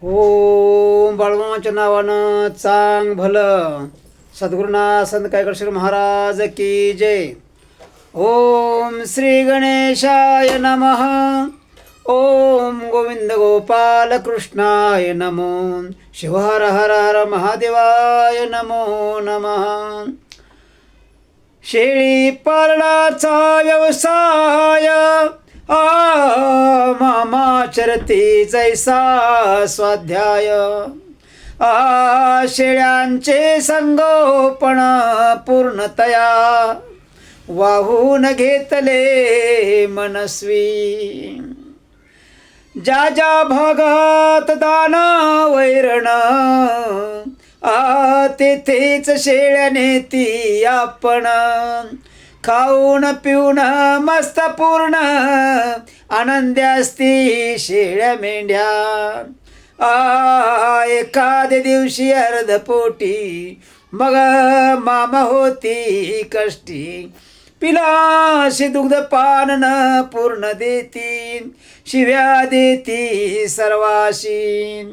ओम बाळूमामाच्या नावानं चांग भलं. सद्गुरुनाथ संत कायकर्षर महाराज की जय. ओम श्री गणेशाय नमः. ओम गोविंद गोपाल कृष्णाय नमो. शिव हर हर हर महादेवाय नमो नमः. शेळी पालनाचा व्यवसाय मामा चरती जैसा स्वाध्याय. शेळ्यांचे संगोपन पूर्णतया वाहून घेतले मनस्वी. ज्या ज्या भागात दान वैरण तेथेच शेळ्याने ती आपण. खाऊन पिऊन मस्त पूर्ण आनंदी असती शेळ्या मेंढ्या. एखाद्या दिवशी अर्धपोटी मग मामा होती कष्टी. पिलाशी दुग्ध पान न पूर्ण देती शिव्या देती सर्वाशी.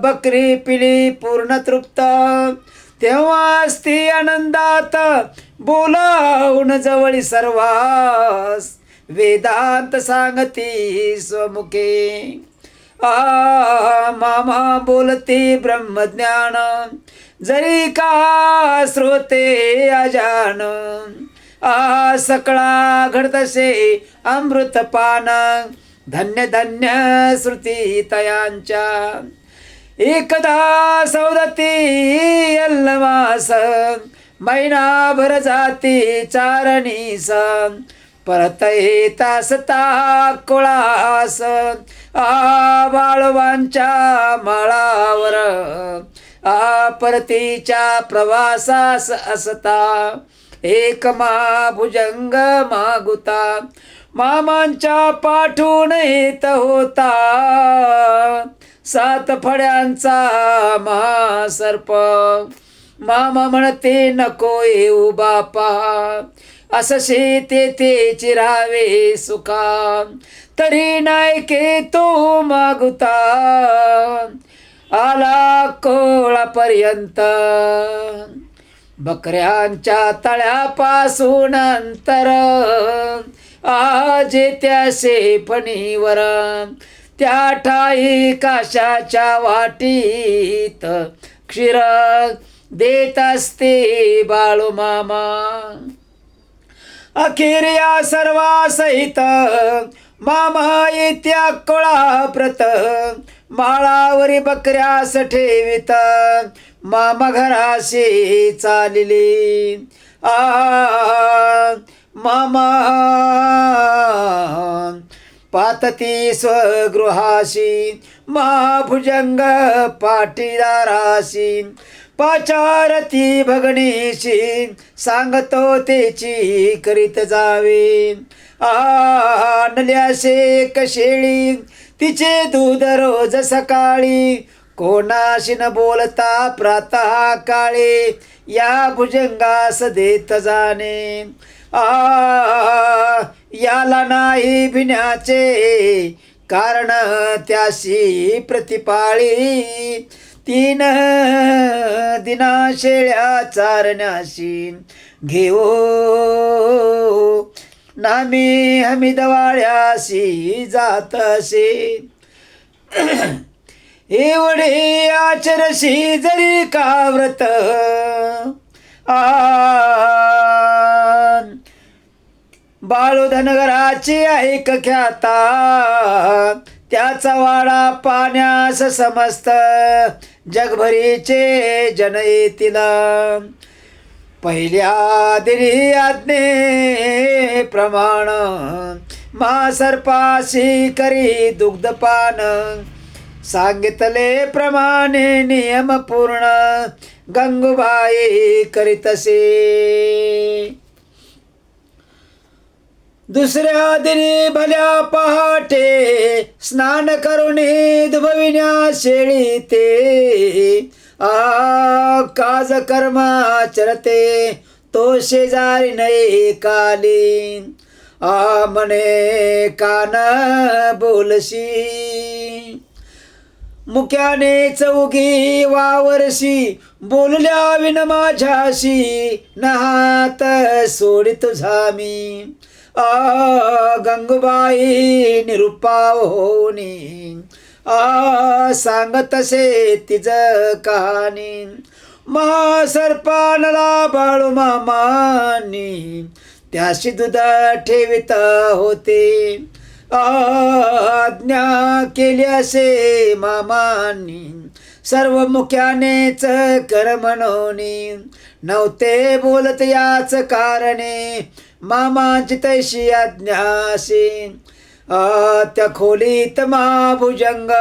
बकरी पिली पूर्ण तृप्त तेव्हाच ती आनंदात बोलावून जवळी सर्वास वेदांत सांगती स्वमुखे. मामा बोलती ब्रह्मज्ञान जरी का श्रोते अजान. सकळा घडतसे अमृतपान धन्य धन्य श्रुती तयांच्या. एकदा सौदती अल्लमास महिनाभर जाती चारणीस. परत येतास कोळास बाळवांच्या माळावर. परतीच्या प्रवासास असता एक भुजंग मागुता. मामांच्या पाठून येत होता 7 फड्यांचा महासर्प. मामा म्हणते नको येऊ बापा असशी तेथे चिरावे सुखा. तरी नाही तो मागुता आला कोळापर्यंत. बकऱ्यांच्या तळ्यापासून अंतर जे त्या शेफणीवर. त्या ठाई काशाच्या वाटीत क्षीर देत असते बाळूमामा. अखेर या सर्वासहित मामा येत्या कोळाप्रत. माळावरी बकऱ्यास ठेवित मामा घराशी चालली. मामा पातती स्वगृहाशी महाभुजंग पाटीदाराशी. पाचारती भगणीशी सांगतो तेची करीत जावे. आणल्याशे शेळी तिचे दूध रोज सकाळी. कोणाशी न बोलता प्रातः काळी या भुजंगास देत जाणे. याला नाही भिण्याचे कारण त्याशी प्रतिपाळी. 3 दिना शेळ्या चारण्याशी घेऊ नामी हमीदवाळ्याशी जात असे. एवढे आचरशी जरी का व्रत बाळू धनगराची ऐक ख्याता. त्याचा वाडा पाण्यास समस्त जगभरीचे जन येतील. पहिल्या दिनी आज्ञे प्रमाण महासर्पाशी करी दुग्धपान. सांगितले प्रमाणे नियम पूर्ण गंगूबाई करीतसे. दुसऱ्या दिनी भल्या पहाटे स्नान करून धुबविण्या शेळी ते. काज कर्माचरते तो शेजारी नये काली. म्हणे कान बोलशी मुक्याने चौघी वावरशी बोलल्या विन माझ्याशी नहात सोडी तुझा मी गंगूबाई निरुपा होनी सांगत असे तिज कहाणी महासर्पानला बाळू मामानी त्याशी दूध ठेवित होते आज्ञा केली असे मामांनी सर्व मुख्यानेच कर म्हणून नव्हते बोलत याच कारणे मामाची तैशी आज्ञा असे त्या खोलीत महाभुजंग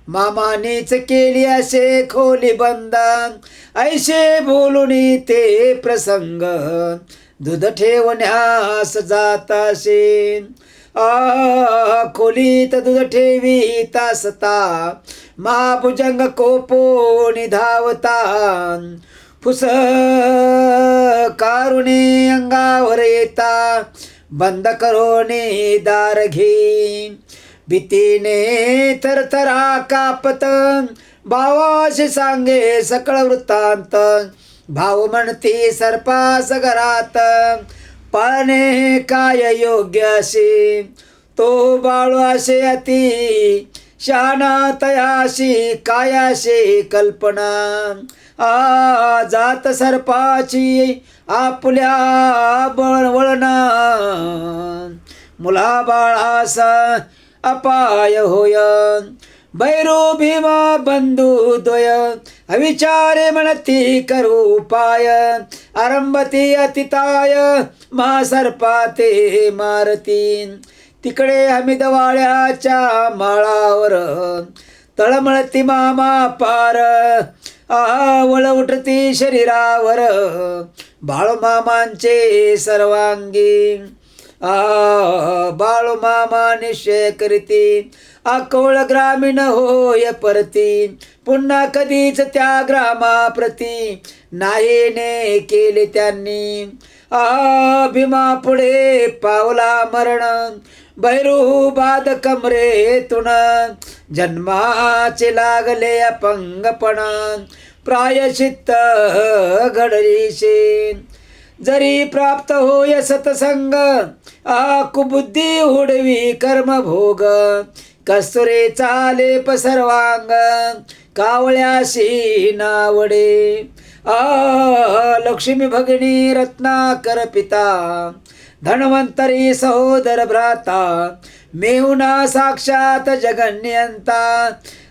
मामानीच केली असे खोली बंद ऐसे बोलून ते प्रसंग दूध ठेवण्यास जात असे खोलीत दूध ठेवीत असता महाभुजंग कोपोनी धावता फुस कारुणे अंगावर येता बंद करोने दार घे भीतीने थरथरा कापत भावाशी सांगे सकळ वृत्तांत भाऊ म्हणती सर्पास घरात पाळणे काय योग्य असे तो बाळू असे अति शहाणा तयाशी काय असे कल्पना जात सर्पाची आपल्या वळणा मुला बाळास अपाय होय भैरू भीमा बंधू द्वय अविचारे म्हणती करू उपाय आरंभती अतिताय महासर्पाते मारती तिकडे हमीदवाळ्याच्या माळावर तळमळती मामा पार वळ उठती शरीरावर बाळू मामांचे सर्वांगी बाळू मामा निश्चय करीती अकोळ ग्रामीण होय परती पुन्हा कधीच त्या ग्रामाप्रती नाहीने केले त्यांनी भीमा पुढे पावला मरण भैरू बाद कमरेतून जन्माचे लागले अपंगपण प्रायश्चित्त घडलीशे जरी प्राप्त होय सतसंग कुबुद्धी उडवी कर्मभोग कस्तुरे चाले पसर्वांग कावळ्याशी नावडे लक्ष्मी भगिनी रत्नाकर पिता धन्वंतरी सहोदर भ्राता मेहुना साक्षात जगन्यंता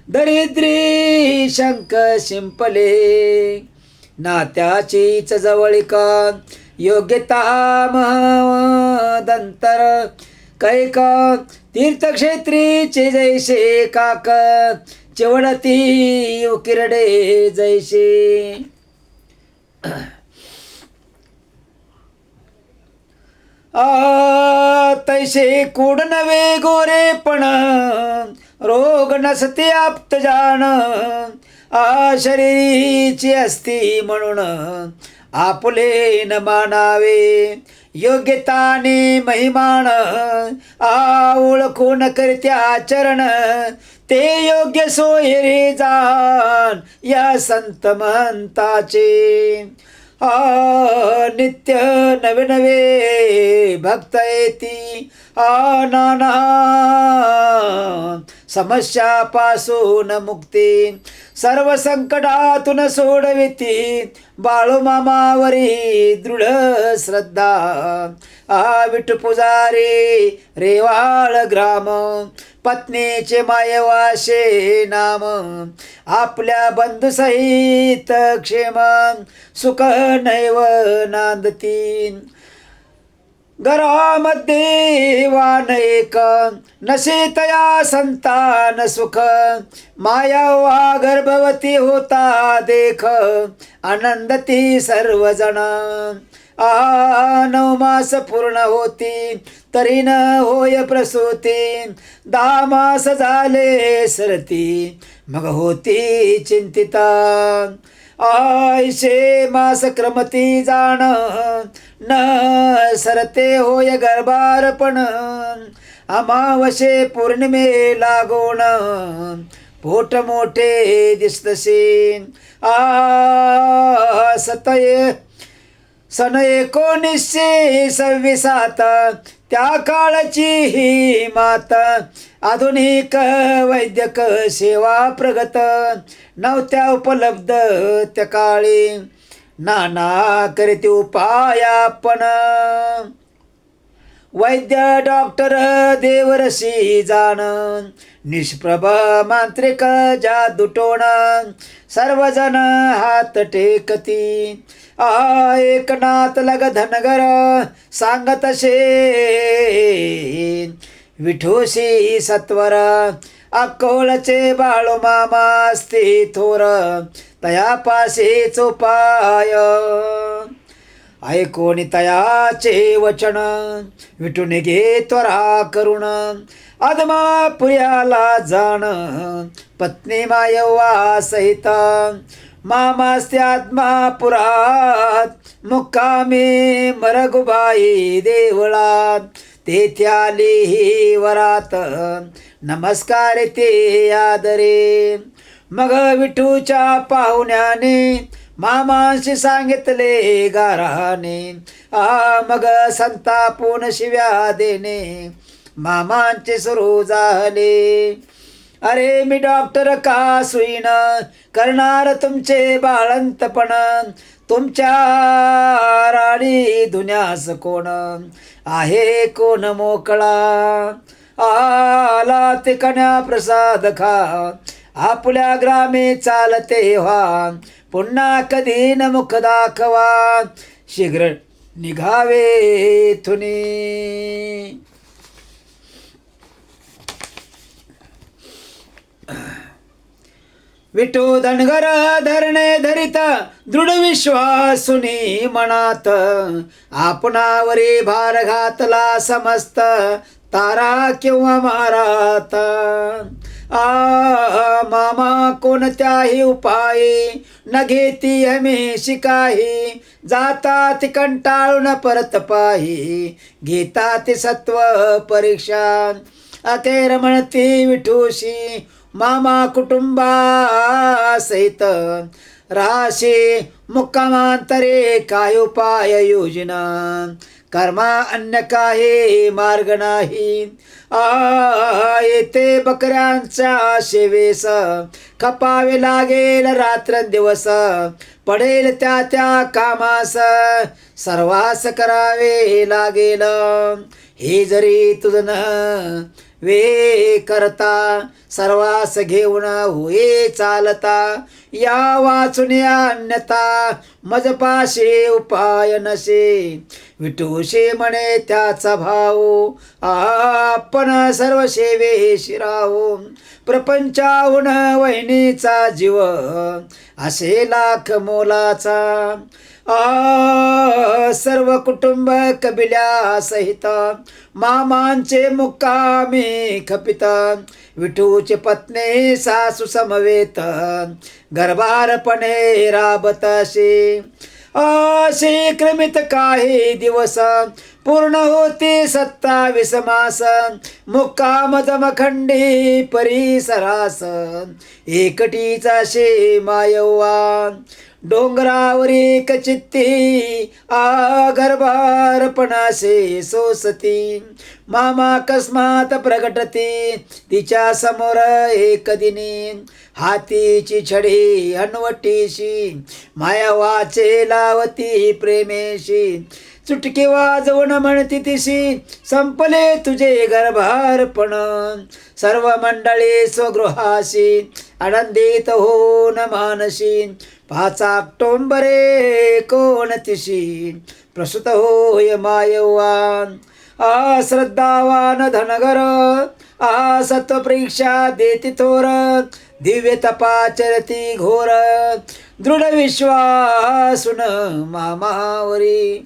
दरिद्री शंक शिंपले नात्याचीच जवळिका योग्यता महदंतर कैक तीर्थक्षेत्रीचे जैसे काक चिवडती उकिरडे जैसे तैसे कूड नवे गोरेपण रोग नसते आप्त जाण शरीरीची असती म्हणून आपुले न मानावे योग्यताने महिमान ओळखून करत्या चरण ते योग्य सोयरे जाण या संत महंताचे नित्य नवे नवे भक्त येती नाना समस्यापासून मुक्ती सर्व संकटातून सोडविती बाळू मामावरी दृढ श्रद्धा विठू पुजारी रेवाळ ग्राम पत्नीचे मायवाशे नाम आपल्या बंधुसहित क्षेम सुख नैव नांदती घरामध्ये वान एक नशितया संतान सुख माया वा गर्भवती होता देख आनंदती सर्वजण 9 मास पूर्ण होती तरी न होय प्रसूती 10 मास झाले सरती मग होती चिंतिता ऐशे मास क्रमती जाण न सरते होय गर्भारपण अमावशे पौर्णिमे लागोण पोट मोठे दिसतसे. सतये सन 1926 त्या काळची ही मात. आधुनिक वैद्यक सेवा प्रगत नव्हत्या उपलब्ध त्या काळी. नाना करीत उपाया पण वैद्य डॉक्टर देवरशी जाण. निष्प्रभ मांत्रिक जादू टोण सर्वजण हात टेकती. एकनाथ लग धनगर सांगतसे विठोशी सत्वर. अक्कोळचे बाळू मामा असते थोर तयापाशीच उपाय. ऐकोनी तयाचे वचन विठून घे त्वरा करुण. आदमापुर्याला जाण पत्नी मायव्वा सहित. मामास्ते आत्मापुरात मुक्कामी मरगुबाई देवळात. तेथे आली ही वरात नमस्कार ते आदरे. मग विठूच्या पाहुण्याने मामांशी सांगितले गाराने. मग संतापून शिव्या देणे मामांचे सुरू झाले. अरे मी डॉक्टर का सुईन करणार तुमचे बाळंतपण. तुमच्या राणी धुण्यास कोण आहे कोण मोकळा. आला ते कन्या प्रसाद खा आपल्या ग्रामे चालते व्हा. पुन्हा कधी न मुख दाखवा शीघ्र निघावे थुनी. विठू धनगर धरणे धरित दृढ विश्वासुनी मनात. आपणावरी भार घातला समस्त तारा किंवा मारात. मामा कोणत्याही उपायी न घेती हमेशी काही. जातात कंटाळून परत पाही घेतात सत्व परीक्षा. अखेर म्हणती विठूशी मामा कुटुंबा सहित राशी मुक्कामांतरे काय उपाय योजना. कर्मा अन्य काही मार्ग नाही. येथे बकऱ्यांच्या सेवेस खपावे लागेल रात्रंदिवस. पडेल त्या त्या कामास सर्वास करावे लागेल. हे जरी तुझन वे करता सर्वास घेऊन होये चालता. या वाचून अन्यथा मजपाशे उपाय नसे. विठूशे म्हणे त्याचा भाऊ आपण सर्व सेवे शिरावो. प्रपंचाहून वहिनीचा जीव असे लाख मोलाचा. सर्व कुटुंब कबिल्या सहित मामांचे मुक्कामी खपित. विठूचे पत्नी सासू समवेत गर्भारपणे राबत असे. असे क्रमित काही दिवस पूर्ण होते 27 मास. मुक्काम जमखंडी परिसरास एकटीच असे मायव्वा. डोंगरावरी कचित्ती गर्भारपणासे सोसती. मामा अकस्मात प्रगटती तिच्या समोर एक दिनी. हातीची छडी हनवटीशी मायावाचे लावती प्रेमेशी. चुटकी वाजवून म्हणती तिशी संपले तुझे गर्भारपण. सर्व मंडळी स्वगृहाशी आनंदित होऊन मानशी. 5 ऑक्टोंबरे 29 प्रसूत होय मायव्वा. श्रद्धावान धनगर सत्वपरीक्षा देती थोर. दिव्य तपाचरती घोर दृढ विश्वासून मामावरी.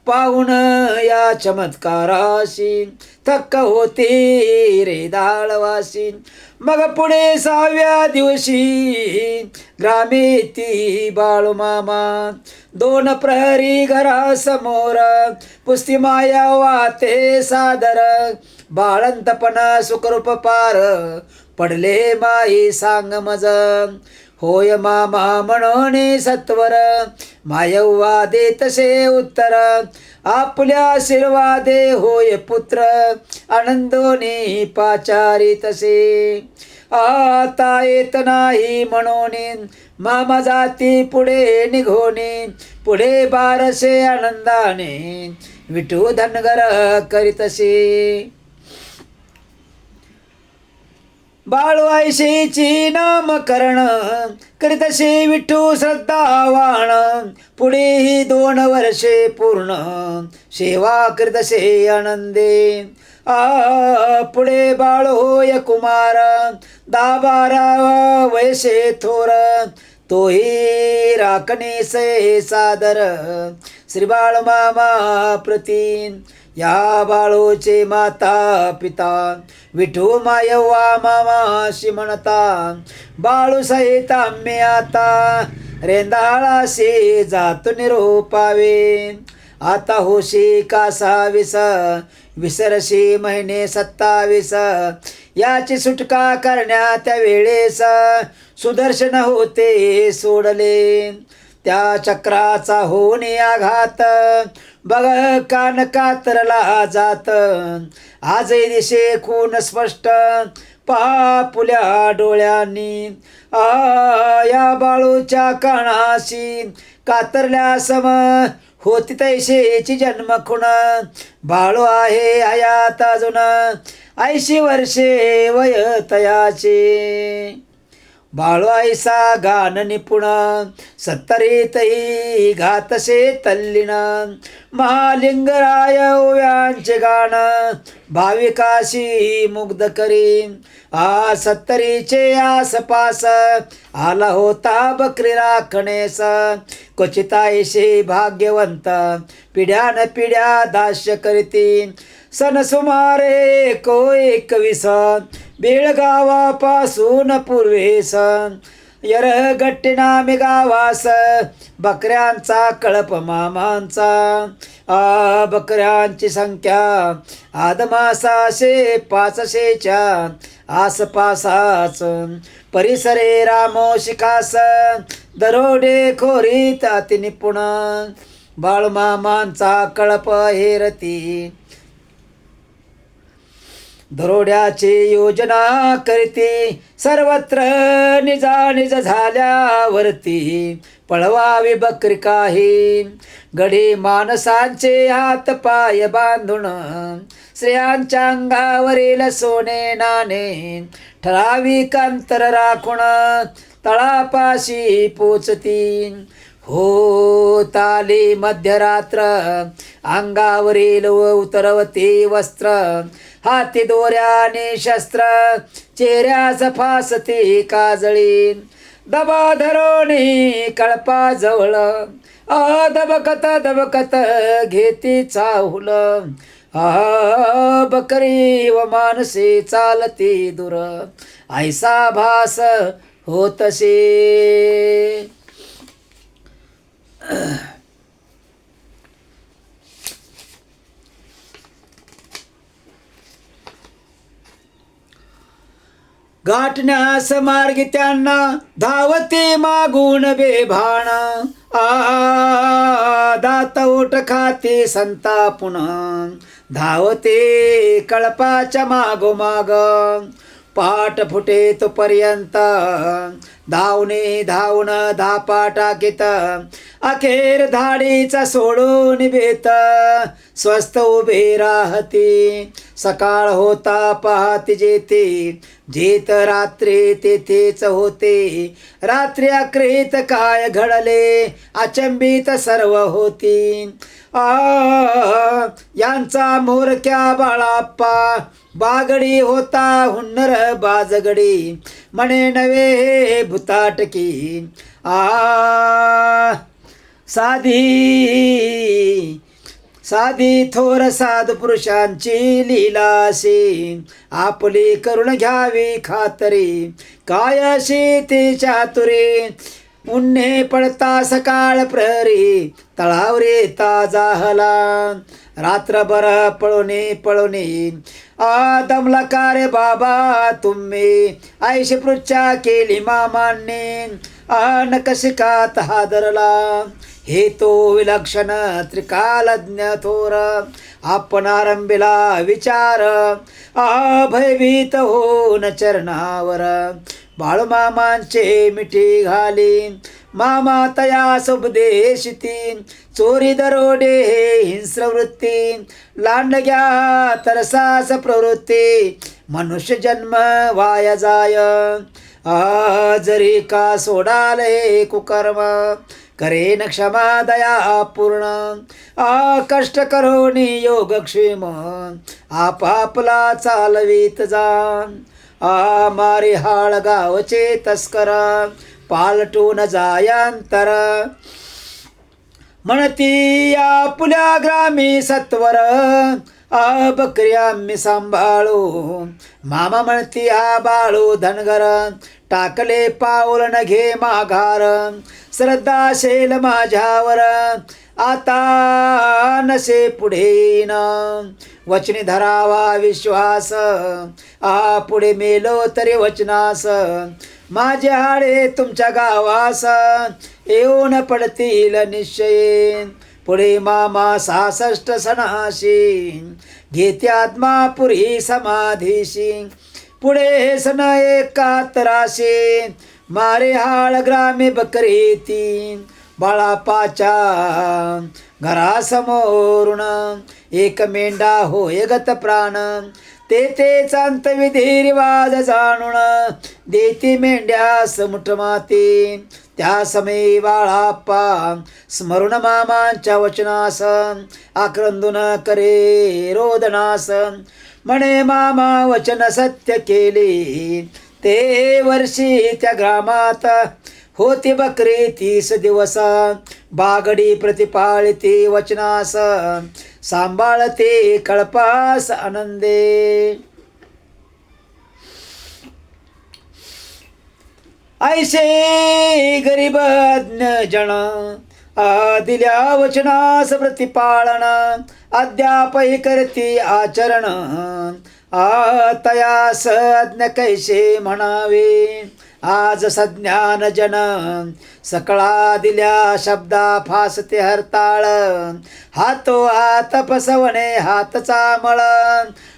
पाहून या चमत्काराशी थक्क होते रे दाळवासी. मग पुढे 6व्या दिवशी ग्रामे ती बाळूमामा. 2 प्रहरी घरासमोर पुस्ती माया वाते सादर. बाळंतपण सुखरूप पार पडले माई सांग मज. होय मामा म्हणून सत्वर मायव्वा दे तसे उत्तर. आपल्या आशीर्वादे होय पुत्र आनंदोनी पाचारी तसे. आता येत नाही म्हणून मामा जाती पुढे निघोनी. पुढे बारसे आनंदाने विठू धनगर करीतसे. बाळू आयशीची नामकरण करीतसे विठू श्रद्धावान. पुढेही 2 वर्षे पूर्ण सेवा करीतसे आनंदे. पुढे बाळू होय कुमार 10-12 वयसे थोर. तोही राखणीसे सादर श्री बाळूमामा प्रती. या बाळूचे माता पिता विठू मायव्वा मामाशी म्हणता. बाळू सहित आम्ही आता रेंदाळाशी जातो निरोपावे. आता होशी का 26 विसरशी महिने 27. याची सुटका करण्या त्या वेळेस सुदर्शन होते सोडले. त्या चक्राचा होऊन आघात बघ कान कातरला जात. आजही दिशे खून स्पष्ट पापुल्या डोळ्यांनी. या बाळूच्या कानाशी कातरल्या सम होती तैशेची जन्म खुण. बाळू आहे हयात अजून 80 वर्षे वय तयाचे. बाळू ऐसा गान निपुण 70तही घातसे तल्लीन. महालिंगराय ओव्यांचे गाण भाविकाशी मुग्ध करी. 70चे आसपास आला होता बकरी राखणेस. क्वचितायशे भाग्यवंत पिढ्यान पिढ्या दास्य करीती. सन सुमारे 21 बेळगावापासून पूर्वेस यरगट्टी नामे गावास बकऱ्यांचा कळप मामांचा. बकऱ्यांची संख्या आदमासाशे 500च्या आसपासाच. परिसरे रामोशिखास दरोडे खोरीत अति निपुण. बाळूमामांचा कळप हेरती दरोड्याची योजना करती. सर्वत्र निजा निज झाल्यावरती पळवावी बकरी काही. गडी माणसांचे हात पाय बांधून स्त्रियांच्या अंगावरील सोने नाणे ठराविक अंतर राखून तळापाशी पोचती. होत आली मध्यरात्र अंगावरील उतरवती वस्त्र. हाती दोऱ्याने शस्त्र चेहऱ्यास फासती काजळी. दबा धरोणी कळपाजवळ दबकत दबकत घेती चाहुल. बकरी व माणसे चालती दूर ऐसा भास होतसे. गाठण्यास मार्गी त्यांना धावते मागून बेभान. दात ओठ खाते संतापुन धावते कळपाच्या मागोमाग. पाठ फुटे तोपर्यंत धावणे धावून धापा टाकीत. अखेर धाडीचा सोडून बेत स्वस्थ उभे राहती. सकाळ होता पाहती जेते जेत रात्री तेथेच होते. रात्री अक्रीत काय घडले अचंबित सर्व होती. यांचा मोरक्या बाळाप्पा बागडी होता हुन्नर बाजगडी. म्हणे नवे हे भुताटकी साधी साधी थोर साधू पुरुषांची लीलासी आपली करून घ्यावी खातरी काय अशी ती चातुरी उन्हे पडता सकाळ प्रहरी तळावरी ताजा हला रात्रभर पळवणे दमला का रे बाबा तुम्ही आईशी पृच्छा केली मामांनी नकशिकात हादरला हे तो विलक्षण त्रिकालज्ञ थोर आपण आरंभिला विचार भयभीत होऊन चरणावर बाळूमामांचे मिठी घाली मामा तयास उपदेशिती चोरी दरोडे हिंस्र वृत्ती लांडग्या तरसास प्रवृत्ती मनुष्य जन्म वाया जाय जरी का सोडाले कुकर्म करेन क्षमा दया पूर्ण कष्ट करोनी योगक्षेम आपापला चालवीत जा मारे हाळ गावचे तस्कर पालटून जायांतर म्हणती आपुल्या ग्रामी सत्वर बकरी आम्ही सांभाळू मामा म्हणती बाळू धनगर टाकले पाऊल न घे माघार श्रद्धा शेल माझ्यावर आता नसे पुढे न वचनी धरावा विश्वास पुढे मेलो तरी वचनास माझे हाडे तुमच्या गावास येऊन पडतील निश्चय पुढे मामा 66 सणाशी घेते आत्मा पुरी समाधीशी पुढे सण 71 मारे हाळ ग्रामे बकरी ती बाळापाच्या घरासमोरून एक मेंढा होय गत प्राण ते चांत विधी रिवाज जाणून देती मेंढ्यास मुठ माती त्या समयी बाळाप्पा स्मरून मामांच्या वचनास आक्रंदून करे रोदनास म्हणे मामा वचन सत्य केले ते वर्षी त्या ग्रामात होती बकरी 30 दिवस बागडी प्रतिपाळती वचनास सांभाळते कळपास आनंदे ऐसे गरीब जन दिल्या वचनास प्रतिपाळन अद्यापही करती आचरण तयास अज्ञ कैसे म्हणावे आज सज्ञान जन सकळा दिल्या शब्दा फासते हरताळ हातो हात पसवणे हातचा मळ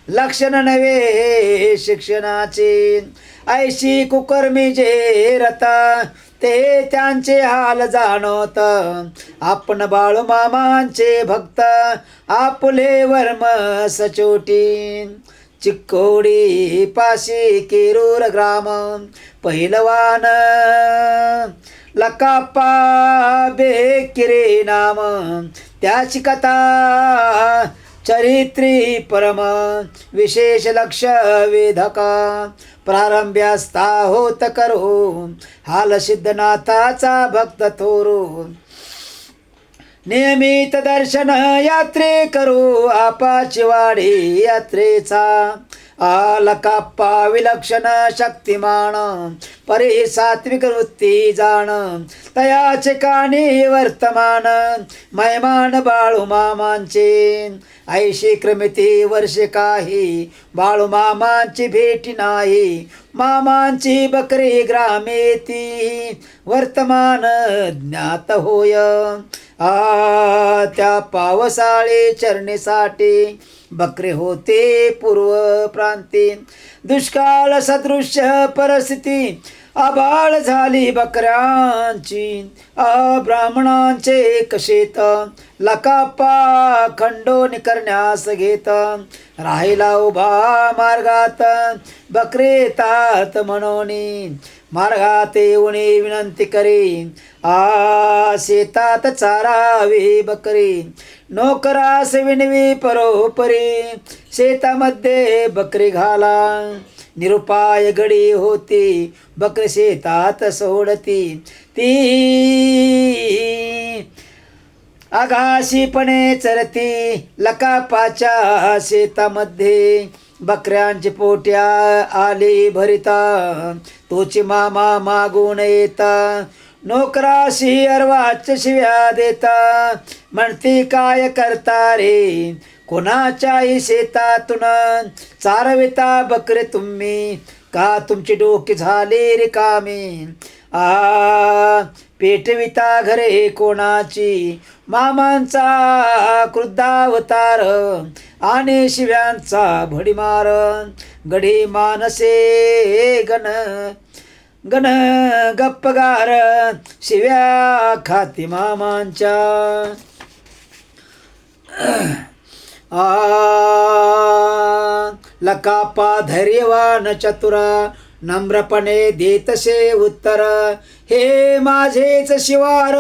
लक्षण नव्हे शिक्षणाचे ऐशी कुकर्मी जे रता ते त्यांचे हाल जाणवत आपण बाळूमामांचे भक्त आपुले वर्म सचोटी चिक्कोडी पाशी केरूर ग्राम पहिलवान लकाप्पा बेकिरे नाम त्याची कथा चरित्री परम विशेष लक्ष वेधका प्रारंभ्यास्ता होत करो हाल सिद्धनाथाचा भक्त थोरू नियमित दर्शन यात्रे करू आपाची वाडी यात्रेचा लकाप्पा विलक्षण शक्तिमान परी सात्विक वृत्ती जाण तयाचे कानी वर्तमान मैमान बाळू मामांचे ऐशी क्रमिती वर्षे काही बाळू मामांची भेटी नाही मामांची बकरी ग्रामेती वर्तमान ज्ञात होय त्या पावसाळे चरणीसाठी बकरे होते पूर्व प्रांती दुष्काळ सदृश्य परिस्थिती आबाळ झाली बकऱ्यांची ब्राह्मणांचे कशेत लकाप्पा खंडोनी करण्यास घेत राहिला उभा मार्गात बकरे तात म्हणोनी मार्गात येऊन विनंती करी शेतात चारावी बकरी नोकरास विनवी परोपरी शेतामध्ये बकरी घाला निरुपाय गडी होती बकरी शेतात सोडती ती आकाशीपणे चरती लकापाच्या शेतामध्ये, बकऱ्यांची पोट्या आली भरिता, तोची मामा मागून येता, नोकराशी अर्वाच्या शिव्या देता, म्हणती काय करता रे कोणाच्याही शेतातून, चारविता बकरे तुम्ही का तुमची डोकी झाली रिकामी, पेटविता घरे कोणाची, मामांचा क्रुद्धावतार आणि शिव्यांचा भडीमार, गडी मानसे गण गण गप्पगार, शिव्या खाती मामांच्या. लकापा धैर्यवान चतुरा, नम्रपणे देतसे उत्तर, हे माझेच शिवार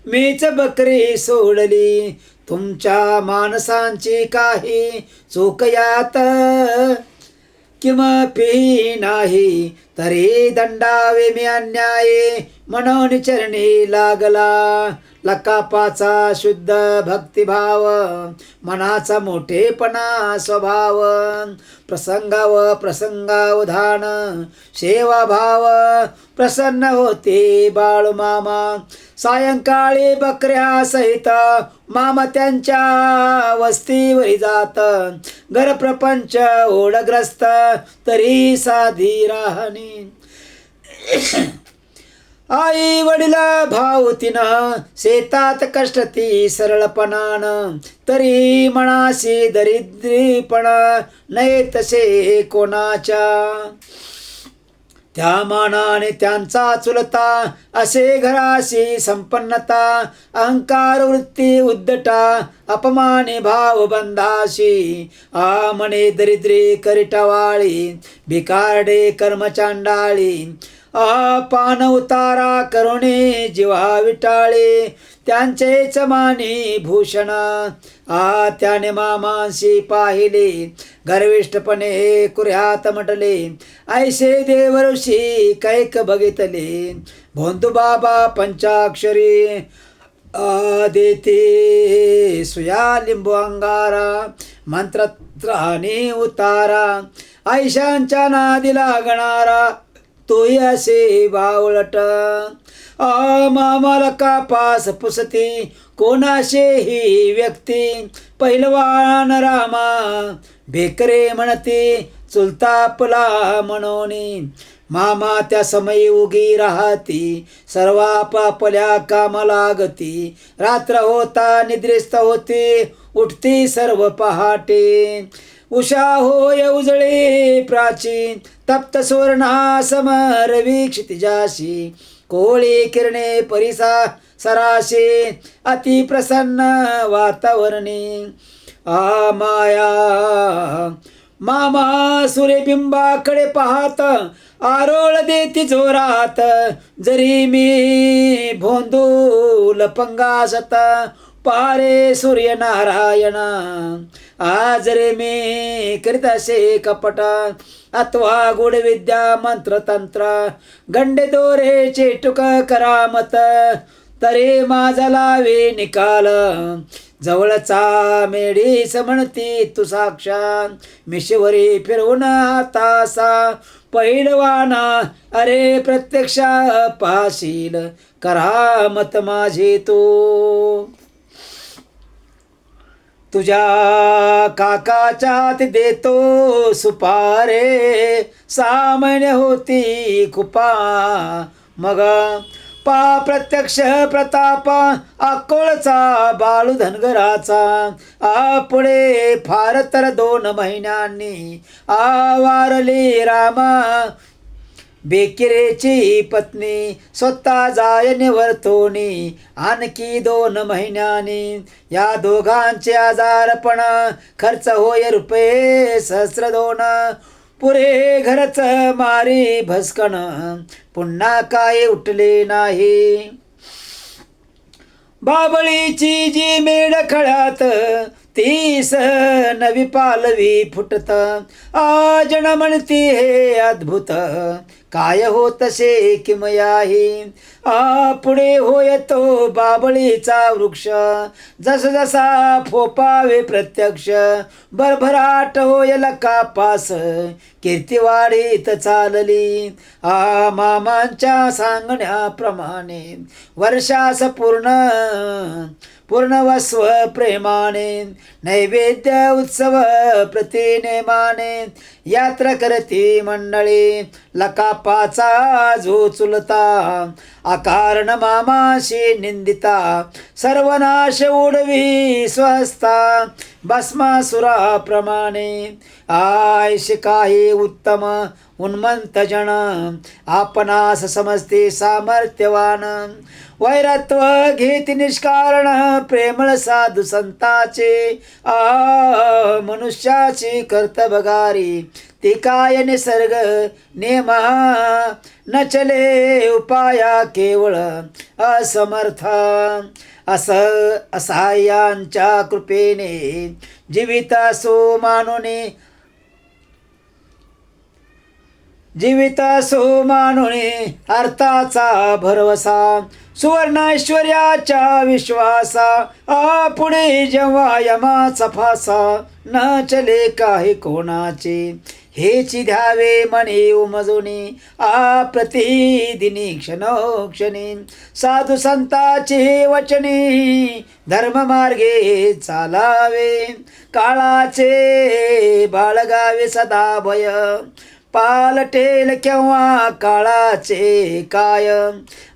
मीच बकरी सोडली, तुमच्या माणसांची काही चूक यात किमपि नाही, तरी दंडावे मी अन्याये म्हणून चरणी लागला. लकापाचा शुद्ध भक्तिभाव, मनाचा मोठेपणा स्वभाव, प्रसंगावधान सेवाभाव, प्रसन्न होते बाळू मामा. सायंकाळी बकऱ्या सहित मामा त्यांच्या वस्तीवरी जात, घर प्रपंच ओढग्रस्त तरी साधी राहणी. आई वडील भाऊ तिनं शेतात कष्टती सरळपणान, तरी मनाशी दरिद्रीपण नाही तसे कोणाच्या. त्या मानाने त्यांचा चुलता असे घराशी संपन्नता, अहंकार वृत्ती उद्धटा अपमानी भाव बंधाशी, म्हणे दरिद्री करिटवाळी भिकारडे कर्मचांडाळी, पान उतारा करुणे जीवा विटाळे त्यांचेच मानी भूषण. त्याने मामांशी पाहिले गर्विष्ठपणे कुऱ्हात म्हटले, ऐसे देवऋषी कैक बघितले, भोंदू बाबा पंचाक्षरी देते सुया लिंबू अंगारा, मंत्रत्राने उतारा ऐशांच्या नादी लागणारा, तोही असे बावळट. मामाला कापास पुसती कोणाशेही व्यक्ती, पहिलवान रामा बेकरे म्हणते चुलतापला म्हणोनी. मामा त्या समयी उगी राहती, सर्वापापल्या कामा लागती, रात्र होता निद्रिस्त होती, उठती सर्व पहाटे. उषा होय उजळे प्राचीन, तप्त सुवर्णासम रवी क्षितिजाशी, कोळी किरणे परिसा सराशी, अति प्रसन्न वातावरणी. माया मामा सूर्यबिंबाकडे पाहत आरोळ देती जोरात, जरी मी भोंदू लपंगासत पारे सूर्यनारायणा. आज रे मी करीत असे कपट, अथवा गुढविद्या मंत्रतंत्र, गंडे दोरे चेटुक करामत, तरी माझा लावे निकाल. जवळचा मेढीस म्हणती तू साक्षात, मिशवरी फिरवून हातासा पहिलवाना, अरे प्रत्यक्ष पाशील करामत माझी तू. तुझ्या काकाच्या हाती देतो सुपारे, सामान्य होती कुपा मग, प्रत्यक्ष प्रताप अकोळचा बाळू धनगराचा. पुढे फार तर 2 महिन्यांनी वारली रामा बेकिरेची पत्नी, स्वतः जाय निवर्तोनी आणखी 2 महिन्यांनी. या दोघांचे आजारपण खर्च होय रुपये सहस्र 2, पुरे घरच मारी भस्कन, पुन्हा काय उठले नाही. बाबळीची जी मेढ खळ्यात तीस नवी पालवी फुटत आजण म्हणती हे अद्भुत काय हो तसे किमयाही पुढे होय तो बाबळीचा वृक्ष जस जसा फोपावे प्रत्यक्ष भरभराट होय लकापास कीर्ती वाढीत चालली मामांच्या सांगण्याप्रमाणे वर्षास पूर्णवस्व प्रेमाने नैवेद्य उत्सव प्रतिनेमाने यात्रा करती मंडळी लकापाचा जो चुलता अकारण मामाशी निंदिता सर्वनाश उडवी स्वस्ता भस्मासुराप्रमाणे आयशी काही उत्तम उन्मंत जन आपणास समजते सामर्थ्यवान वैरत्व घेती निष्कारण प्रेमळ साधू संताचे मनुष्याची कर्तबगारी ती काय निसर्ग नेमा न चले उपाया केवळ असमर्थ असहाय्यांच्या कृपेने जीवितासो मानोने अर्थाचा भरवसा सुवर्ण ऐश्वर्याच्या विश्वासा पुढे जेव्हा यमाचा फासा न चले काही कोणाचे हेची द्यावे मने उमजूनी प्रतिदिनी क्षणोक्षणी साधू संताचे वचने धर्ममार्गे चालावे काळाचे बाळगावे सदा भय पालटेल केव्हा काळाचे काय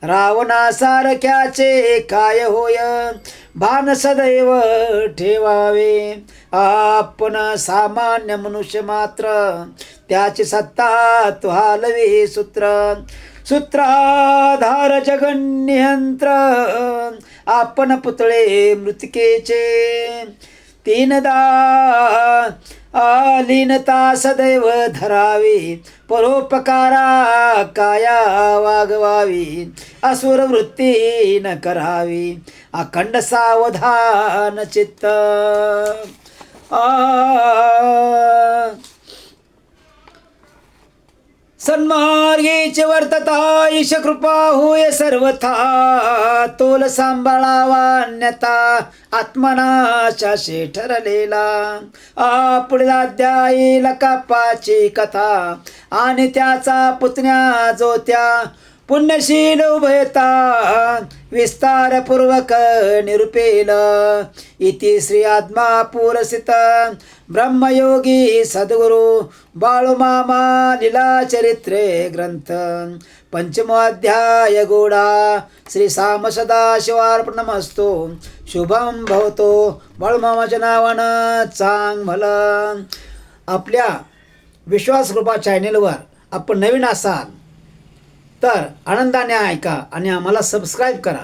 रावणासारख्याचे काय होय भान सदैव ठेवावे आपण सामान्य मनुष्य मात्र त्याची सत्ता तो हालवे सूत्राधार जगन्यंत्र आपण पुतळे मृतिकेचे तीनदा लीनता सदैव धरावी परोपकारा काया वागवावी असुर वृत्ती न करावी अखंड सावधान चित्त सन्मार्गीचे वर्तता ईश कृपा होय सर्वथा तोल सांभाळावा अन्यथा आत्मनाशाशी ठरलेला पुढील अध्यायी लकापाची कथा आणि त्याचा पुतण्या जोत्या पुण्यशील उभयता विस्तारपूर्वक निरूपेल इति श्री आत्मा पुरसित ब्रह्मयोगी सद्गुरु बाळूमामा लीला चरित्रे ग्रंथ पंचमोऽध्याय गोडा श्री साम सदाशिवार्पणमस्तु शुभम भवतो बाळूमामाच्या नावानं चांग भलं. आपल्या विश्वासकृपा चॅनेलवर आपण नवीन असाल तर आनंदाने ऐका आणि आम्हाला सबस्क्राईब करा.